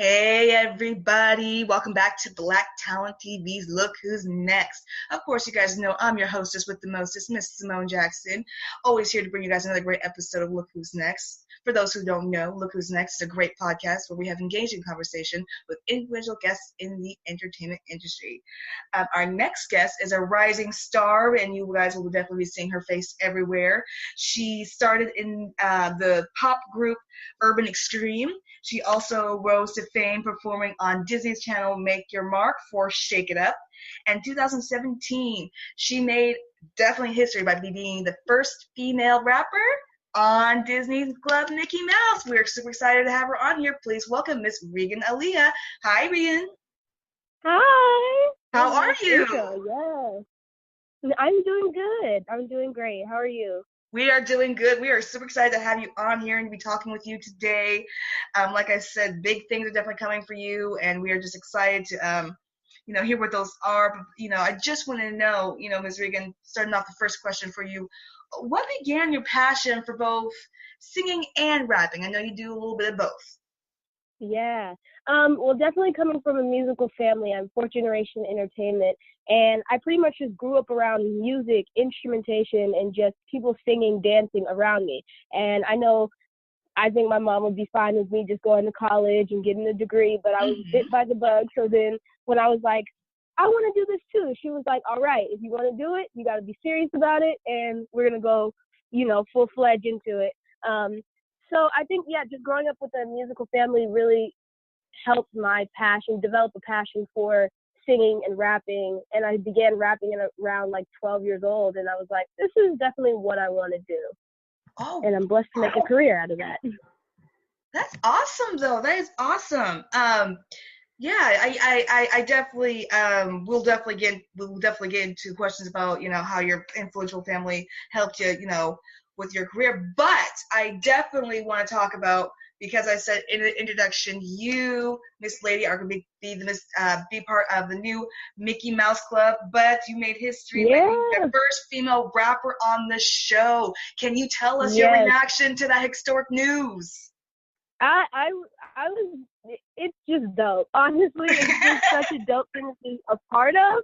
Hey everybody, welcome back to Black Talent TV's Look Who's Next. Of course, you guys know I'm your hostess with the mostest, Miss Simone Jackson. Always here to bring you guys another great episode of Look Who's Next. For those who don't know, Look Who's Next is a great podcast where we have engaging conversation with influential guests in the entertainment industry. Our next guest is a rising star, and you guys will definitely be seeing her face everywhere. She started in the pop group Urban Xtreme. She also rose to fame performing on Disney's channel Make Your Mark for Shake It Up. And 2017, she made definitely history by being the first female rapper on Disney's Club Mickey Mouse. We're super excited to have her on here. Please welcome Miss Regan Aliyah. Hi, Regan. Hi. How are you? Yes. I'm doing good. I'm doing great. How are you? We are doing good. We are super excited to have you on here and be talking with you today. Like I said, big things are definitely coming for you, and we are just excited to, hear what those are. But, I just want to know, Ms. Regan, starting off the first question for you, what began your passion for both singing and rapping? I know you do a little bit of both. Yeah. Well, definitely coming from a musical family. I'm fourth generation entertainment, and I pretty much just grew up around music, instrumentation, and just people singing, dancing around me. And I think my mom would be fine with me just going to college and getting a degree, but I was bit by the bug. So then when I was like, I want to do this too, she was like, all right, if you want to do it, you got to be serious about it, and we're going to go, full-fledged into it. So I think, just growing up with a musical family really helped my passion, develop a passion for singing and rapping. And I began rapping at around like 12 years old. And I was like, this is definitely what I want to do. Oh, and I'm blessed to make a career out of that. That's awesome, though. That is awesome. Yeah, I definitely we'll definitely get into questions about how your influential family helped you with your career, but I definitely want to talk about, because I said in the introduction, you, Miss Lady, are going to be part of the new Mickey Mouse Club, but you made history by being the first female rapper on the show. Can you tell us your reaction to that historic news? It's just dope. Honestly, it's just such a dope thing to be a part of.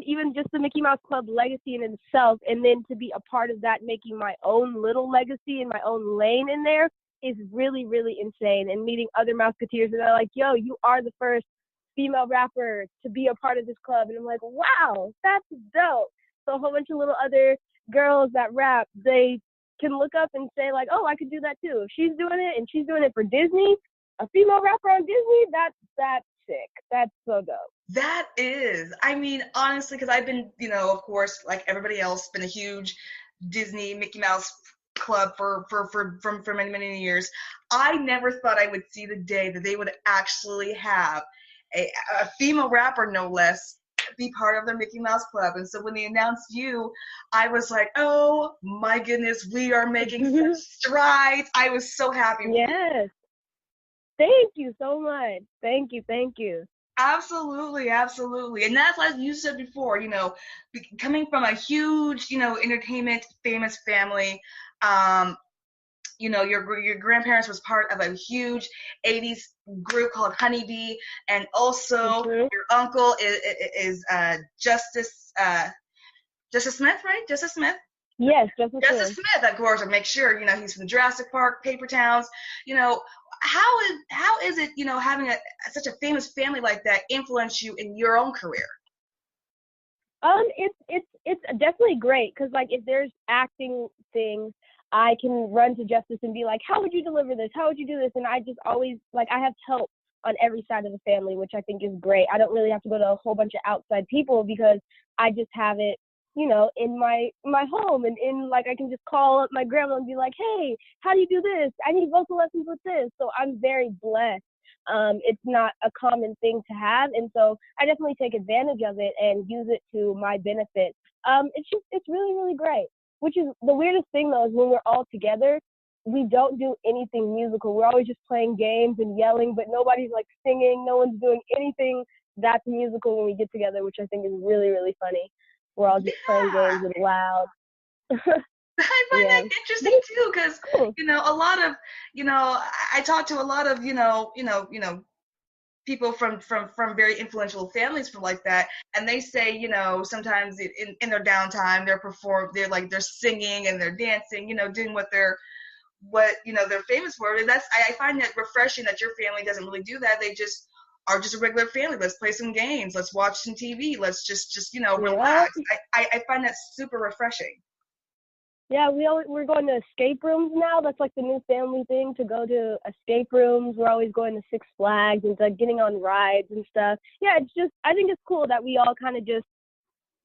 Even just the Mickey Mouse Club legacy in itself, and then to be a part of that, making my own little legacy and my own lane in there is really, really insane. And meeting other Mouseketeers that are like, yo, you are the first female rapper to be a part of this club. And I'm like, wow, that's dope. So a whole bunch of little other girls that rap, they can look up and say like, oh, I could do that too. If she's doing it and she's doing it for Disney, a female rapper on Disney, that's sick. That's so dope. That is. Honestly, because I've been, of course, like everybody else, been a huge Disney Mickey Mouse Club for many, many years. I never thought I would see the day that they would actually have a female rapper, no less, be part of their Mickey Mouse Club. And so when they announced you, I was like, oh my goodness, we are making such strides. I was so happy. Yes. Thank you so much. Thank you. Absolutely. And that's, like you said before, coming from a huge, entertainment famous family, your grandparents was part of a huge 80s group called Honeybee, and also your uncle is Justice Smith, right? Justice Smith? Yes, Justice Smith, of course, and make sure, he's from Jurassic Park, Paper Towns. How is it, having such a famous family like that influence you in your own career? It's definitely great, because like if there's acting things, I can run to Justice and be like, how would you deliver this? How would you do this? And I just always, like, I have help on every side of the family, which I think is great. I don't really have to go to a whole bunch of outside people, because I just have it, in my home, and I can just call up my grandma and be like, hey, how do you do this? I need vocal lessons with this. So I'm very blessed. It's not a common thing to have, and so I definitely take advantage of it and use it to my benefit. It's really, really great. Which is the weirdest thing, though, is when we're all together, we don't do anything musical. We're always just playing games and yelling, but nobody's like singing. No one's doing anything that's musical when we get together, which I think is really, really funny. We're all just playing games and loud. I find that interesting too, because a lot of, I talk to a lot of, people from very influential families from like that, and they say, sometimes in their downtime they're singing and they're dancing, doing what they're famous for. And I find that refreshing that your family doesn't really do that. They just are just a regular family. Let's play some games, let's watch some TV, let's just Yeah. relax. I find that super refreshing. Yeah, we're going to escape rooms now. That's like the new family thing, to go to escape rooms. We're always going to Six Flags and like getting on rides and stuff. Yeah, I think it's cool that we all kind of just,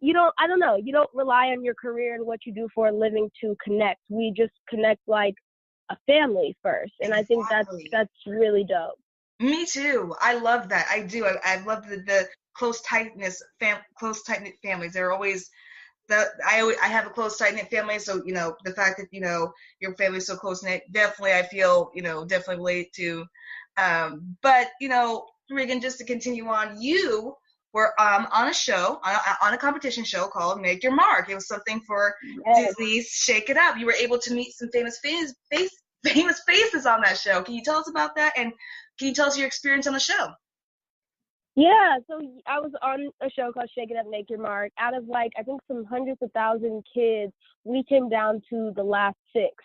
I don't know, you don't rely on your career and what you do for a living to connect. We just connect like a family first. And I think Exactly. that's really dope. Me too. I love that. I do. I love the close tight knit families. They're always I have a close tight knit family, so the fact that your family's so close knit, definitely I feel definitely relate to. But Regan, just to continue on, you were on a show, on a competition show called Make Your Mark. It was something for Yes. Disney's Shake It Up. You were able to meet some famous faces on that show. Can you tell us about that, and can you tell us your experience on the show? Yeah, so I was on a show called Shake It Up, Make Your Mark. Out of like, I think some hundreds of thousand kids, we came down to the last six.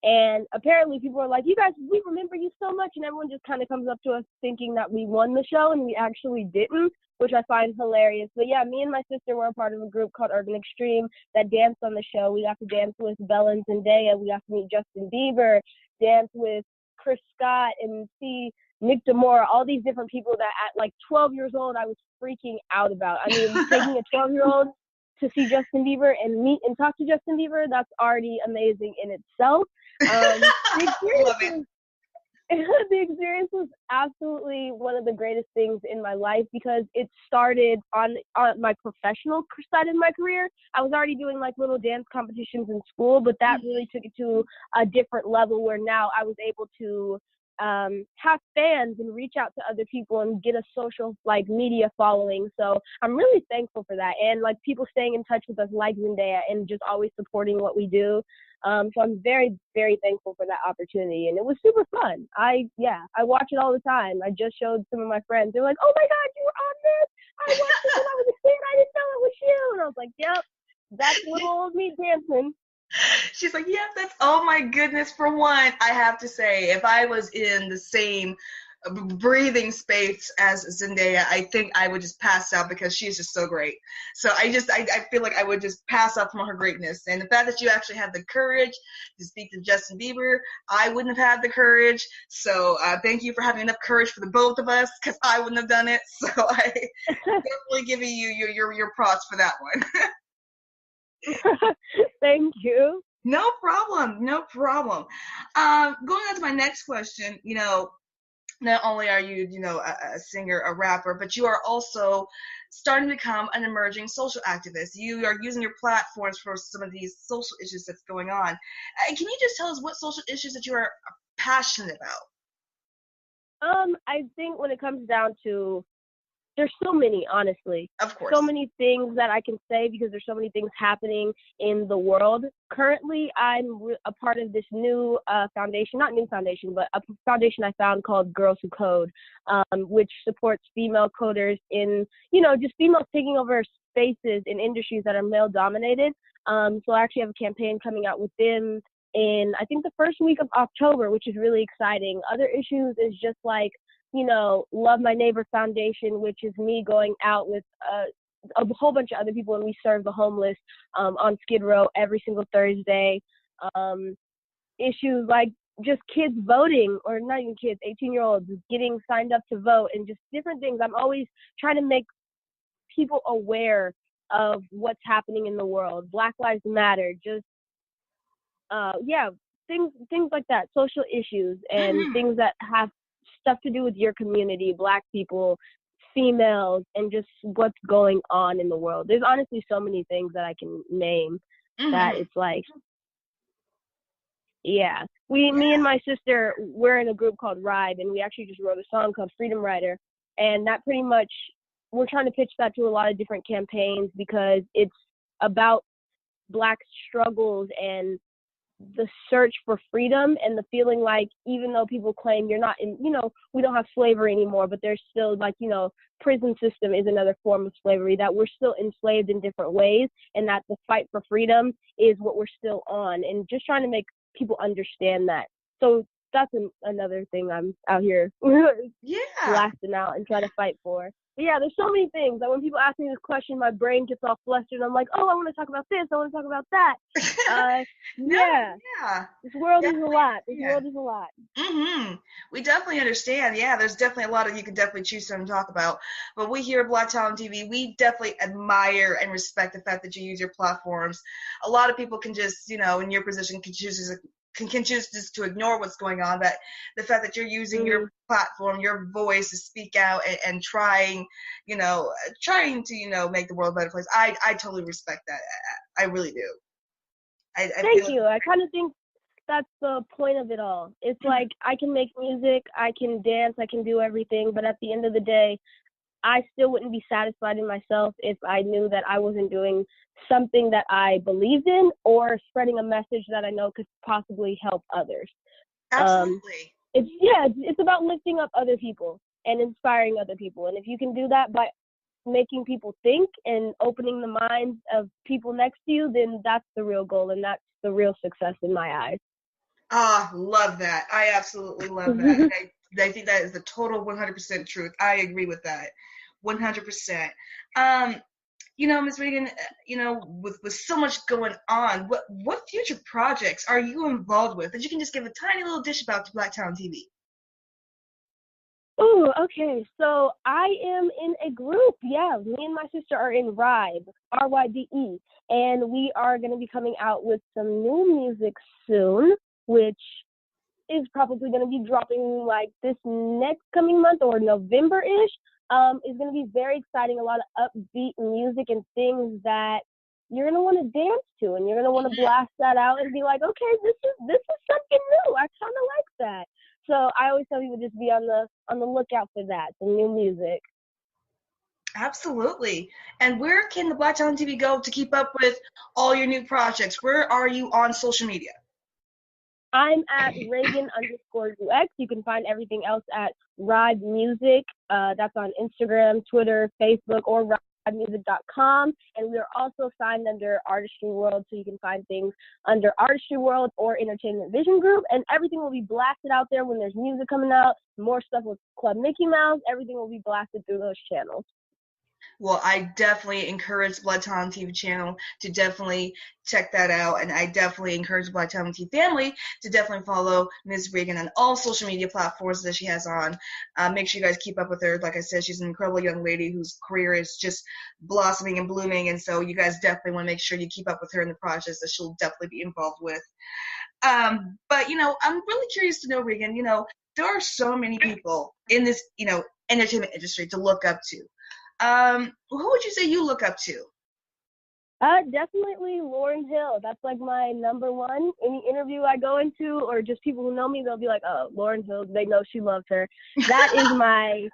And apparently people are like, you guys, we remember you so much. And everyone just kind of comes up to us thinking that we won the show, and we actually didn't, which I find hilarious. But yeah, me and my sister were a part of a group called Urban Xtreme that danced on the show. We got to dance with Bella and Zendaya. We got to meet Justin Bieber, dance with Chris Scott, and see Nick Demore, all these different people that at like 12 years old I was freaking out about. I mean, taking a 12-year-old to see Justin Bieber and meet and talk to Justin Bieber, that's already amazing in itself. Love it. The experience was absolutely one of the greatest things in my life, because it started on my professional side of my career. I was already doing like little dance competitions in school, but that really took it to a different level, where now I was able to have fans and reach out to other people and get a social like media following. So I'm really thankful for that, and like people staying in touch with us like Zendaya and just always supporting what we do. So I'm very, very thankful for that opportunity, and it was super fun. I watch it all the time. I just showed some of my friends. They're like, "Oh my God, you were on this! I watched it when I was a kid. I didn't know it was you." And I was like, "Yep, that's little old me dancing." She's like, yeah, oh my goodness. For one, I have to say, if I was in the same breathing space as Zendaya, I think I would just pass out, because she's just so great. So I feel like I would just pass out from her greatness. And the fact that you actually had the courage to speak to Justin Bieber, I wouldn't have had the courage. So thank you for having enough courage for the both of us, because I wouldn't have done it. So I definitely giving you your props for that one. Thank you. No problem. No problem. Going on to my next question, not only are you, a singer, a rapper, but you are also starting to become an emerging social activist. You are using your platforms for some of these social issues that's going on. Can you just tell us what social issues that you are passionate about? I think when it comes down to, there's so many, honestly. Of course. So many things that I can say, because there's so many things happening in the world. Currently, I'm a part of this new foundation, not new foundation, but a foundation I found called Girls Who Code, which supports female coders in, just females taking over spaces in industries that are male dominated. So I actually have a campaign coming out with them in, I think, the first week of October, which is really exciting. Other issues is just like, Love My Neighbor Foundation, which is me going out with a whole bunch of other people, and we serve the homeless on Skid Row every single Thursday. Issues like just kids voting, or not even kids, 18-year-olds getting signed up to vote, and just different things. I'm always trying to make people aware of what's happening in the world. Black Lives Matter, just things like that, social issues, and things that have stuff to do with your community, Black people, females, and just what's going on in the world. There's honestly so many things that I can name that it's like, yeah. Me and my sister, we're in a group called Ride, and we actually just wrote a song called Freedom Rider, and that pretty much, we're trying to pitch that to a lot of different campaigns, because it's about Black struggles and the search for freedom and the feeling like even though people claim you're not in, we don't have slavery anymore, but there's still like, prison system is another form of slavery, that we're still enslaved in different ways, and that the fight for freedom is what we're still on, and just trying to make people understand that. So that's another thing I'm out here blasting out and trying to fight for. But yeah, there's so many things. Like when people ask me this question, my brain gets all flustered. I'm like, oh, I want to talk about this. I want to talk about that. This world is a lot. This world is a lot. Mm-hmm. We definitely understand. Yeah, there's definitely a lot of you can definitely choose to talk about. But we here at Black Talent TV, we definitely admire and respect the fact that you use your platforms. A lot of people can just, in your position, can choose just to ignore what's going on, but the fact that you're using your platform, your voice to speak out and trying to, make the world a better place. I totally respect that. I really do. Thank you. I kind of think that's the point of it all. It's like I can make music, I can dance, I can do everything, but at the end of the day, I still wouldn't be satisfied in myself if I knew that I wasn't doing something that I believed in or spreading a message that I know could possibly help others. Absolutely. It's about lifting up other people and inspiring other people. And if you can do that by making people think and opening the minds of people next to you, then that's the real goal, and that's the real success in my eyes. Love that. I absolutely love that. I think that is the total 100% truth. I agree with that. 100%. Ms. Regan, with so much going on, what future projects are you involved with that you can just give a tiny little dish about to Black Talent TV? Oh, okay. So I am in a group. Yeah, me and my sister are in RYBE, RYBE, and we are going to be coming out with some new music soon, which is probably going to be dropping like this next coming month or November-ish. It's going to be very exciting, a lot of upbeat music and things that you're going to want to dance to, and you're going to want to blast that out and be like, okay, this is something new. I kind of like that. So I always tell people just be on the lookout for that, some new music. Absolutely. And where can the Black Talent TV go to keep up with all your new projects? Where are you on social media? I'm at Regan_UX. You can find everything else at RYBE Music. That's on Instagram, Twitter, Facebook, or RYBEmusic.com. And we are also signed under Artistry World, so you can find things under Artistry World or Entertainment Vision Group. And everything will be blasted out there when there's music coming out, more stuff with Club Mickey Mouse. Everything will be blasted through those channels. Well, I definitely encourage Black Talent TV channel to definitely check that out, and I definitely encourage the Black Talent TV family to definitely follow Ms. Regan on all social media platforms that she has on. Make sure you guys keep up with her. Like I said, she's an incredible young lady whose career is just blossoming and blooming, and so you guys definitely want to make sure you keep up with her in the projects that she'll definitely be involved with. But, I'm really curious to know, Regan, there are so many people in this, entertainment industry to look up to. Who would you say you look up to? Definitely Lauryn Hill. That's like my number one. Any interview I go into, or just people who know me, they'll be like, oh, Lauryn Hill, they know she loves her. That is my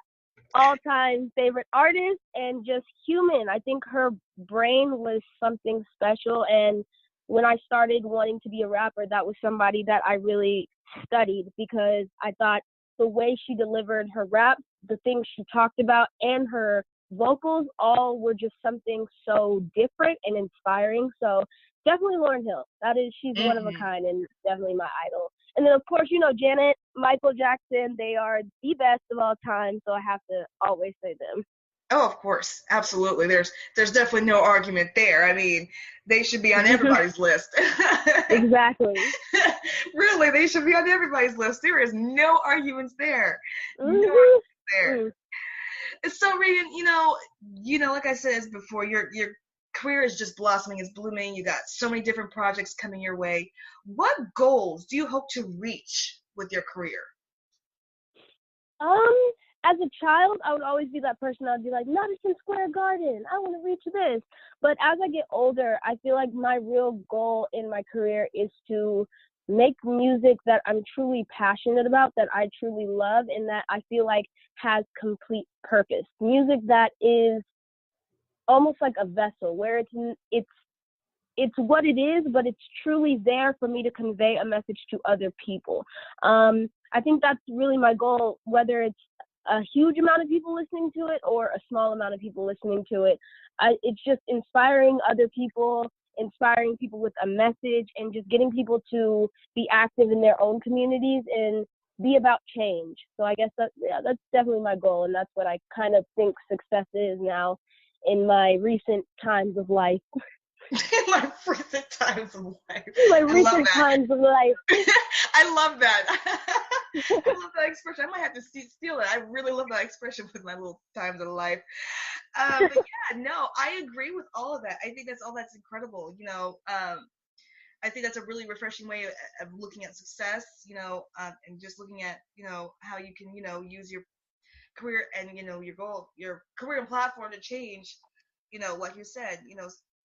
all-time favorite artist and just human. I think her brain was something special, and when I started wanting to be a rapper, that was somebody that I really studied, because I thought the way she delivered her rap, the things she talked about, and her vocals all were just something so different and inspiring. So definitely Lauryn Hill. She's one of a kind and definitely my idol. And then of course, Janet, Michael Jackson, they are the best of all time. So I have to always say them. Oh, of course. Absolutely. There's definitely no argument there. I mean, they should be on everybody's list. Exactly. Really, they should be on everybody's list. There is no arguments there. No arguments there. So, Regan, like I said before, your career is just blossoming, it's blooming. You got so many different projects coming your way. What goals do you hope to reach with your career? As a child, I would always be that person. I'd be like, Madison Square Garden, I want to reach this. But as I get older, I feel like my real goal in my career is to make music that I'm truly passionate about, that I truly love, and that I feel like has complete purpose. Music that is almost like a vessel, where it's it's what it is, but it's truly there for me to convey a message to other people. I think that's really my goal, whether it's a huge amount of people listening to it or a small amount of people listening to it. It's just inspiring other people, inspiring people with a message, and just getting people to be active in their own communities and be about change. So I guess that's definitely my goal, and that's what I kind of think success is now in my recent times of life. In my recent times of life. My recent times of life. I love that. I love that expression. I might have to steal it. I really love that expression with my little times of life. But yeah, no, I agree with all of that. I think that's incredible. I think that's a really refreshing way of looking at success, and just looking at, how you can, use your career and, your goal, your career and platform to change, like you said,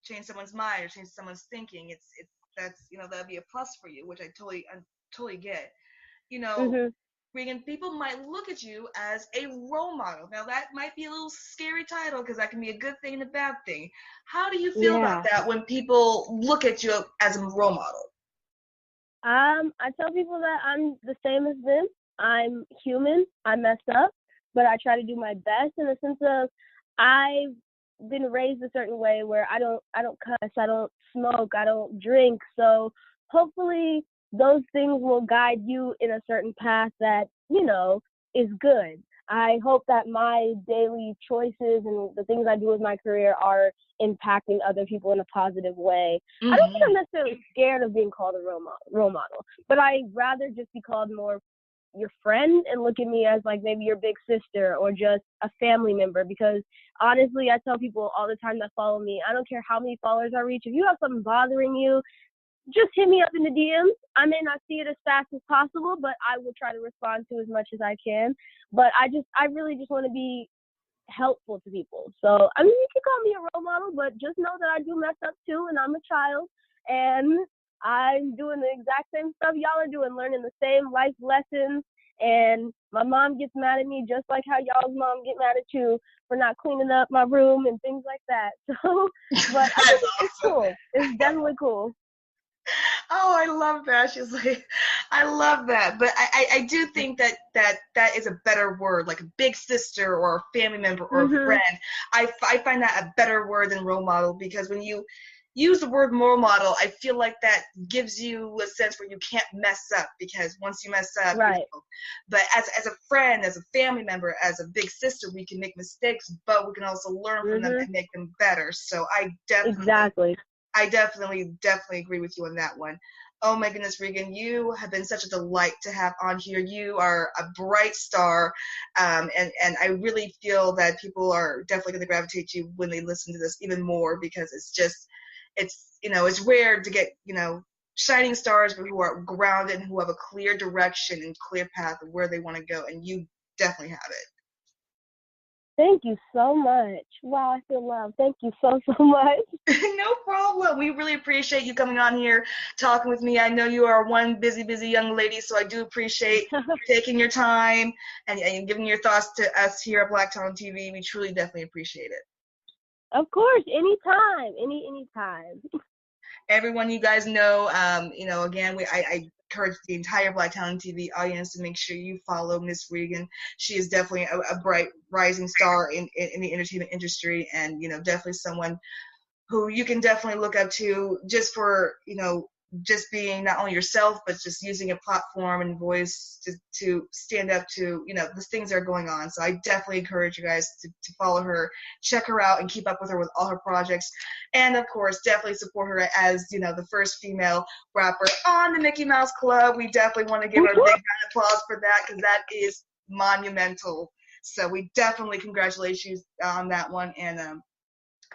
change someone's mind or change someone's thinking. That's, that'd be a plus for you, which I totally get. Mm-hmm. Regan, people might look at you as a role model. Now that might be a little scary title because that can be a good thing and a bad thing. How do you feel about that when people look at you as a role model? I tell people that I'm the same as them. I'm human. I mess up, but I try to do my best in the sense of I've been raised a certain way where I don't cuss, I don't smoke, I don't drink. So hopefully those things will guide you in a certain path that, is good. I hope that my daily choices and the things I do with my career are impacting other people in a positive way. Mm-hmm. I don't think I'm necessarily scared of being called a role model, but I'd rather just be called more your friend and look at me as like maybe your big sister or just a family member, because honestly, I tell people all the time that follow me, I don't care how many followers I reach, if you have something bothering you, just hit me up in the DMs. I may not see it as fast as possible, but I will try to respond to as much as I can. But I really just want to be helpful to people. So, I mean, you can call me a role model, but just know that I do mess up too, and I'm a child, and I'm doing the exact same stuff y'all are doing, learning the same life lessons. And my mom gets mad at me just like how y'all's mom get mad at you for not cleaning up my room and things like that. So, but I think it's cool. It's definitely cool. Oh, I love that. She's like, I love that. But I do think that is a better word, like a big sister or a family member or a friend. I find that a better word than role model, because when you use the word role model, I feel like that gives you a sense where you can't mess up, because once you mess up, right. But as a friend, as a family member, as a big sister, we can make mistakes, but we can also learn from them and make them better. So I definitely agree with you on that one. Oh my goodness, Regan, you have been such a delight to have on here. You are a bright star, and I really feel that people are definitely going to gravitate to you when they listen to this even more, because it's rare to get, shining stars, but who are grounded and who have a clear direction and clear path of where they want to go, and you definitely have it. Thank you so much. Wow, I feel loved. Thank you so much. No problem. We really appreciate you coming on here, talking with me. I know you are one busy young lady, so I do appreciate you taking your time and giving your thoughts to us here at Black Talent TV. We truly definitely appreciate it. Of course, anytime, anytime. Everyone, you guys know, again, I encourage the entire Black Talent TV audience to make sure you follow Miss Regan. She is definitely a bright rising star in the entertainment industry, and definitely someone who you can definitely look up to, just for just being not only yourself, but just using a platform and voice to stand up to the things that are going on. So I definitely encourage you guys to follow her, check her out, and keep up with her with all her projects, and of course definitely support her as the first female rapper on the Mickey Mouse Club. We definitely want to give her a big round of applause for that, because that is monumental. So we definitely congratulate you on that one, and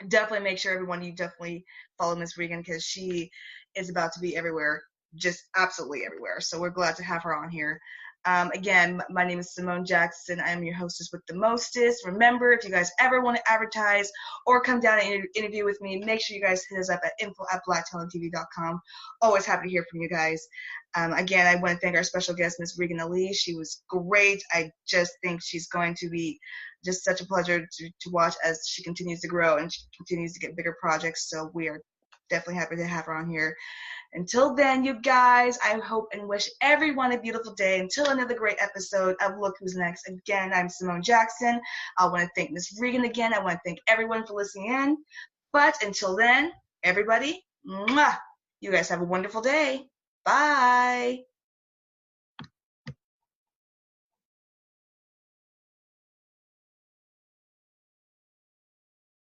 definitely make sure you definitely follow Miss Regan, because she is about to be everywhere, just absolutely everywhere. So we're glad to have her on here. Again, my name is Simone Jackson. I am your hostess with the mostest. Remember, if you guys ever want to advertise or come down and interview with me, make sure you guys hit us up at info@blacktalenttv.com. Always happy to hear from you guys. Again, I want to thank our special guest, Miss Regan Aliyah. She was great. I just think she's going to be just such a pleasure to watch as she continues to grow and she continues to get bigger projects. So we are definitely happy to have her on here. Until then, you guys, I hope and wish everyone a beautiful day. Until another great episode of Look Who's Next. Again, I'm Simone Jackson. I want to thank Miss Regan again. I want to thank everyone for listening in. But until then, everybody, mwah, you guys have a wonderful day. Bye.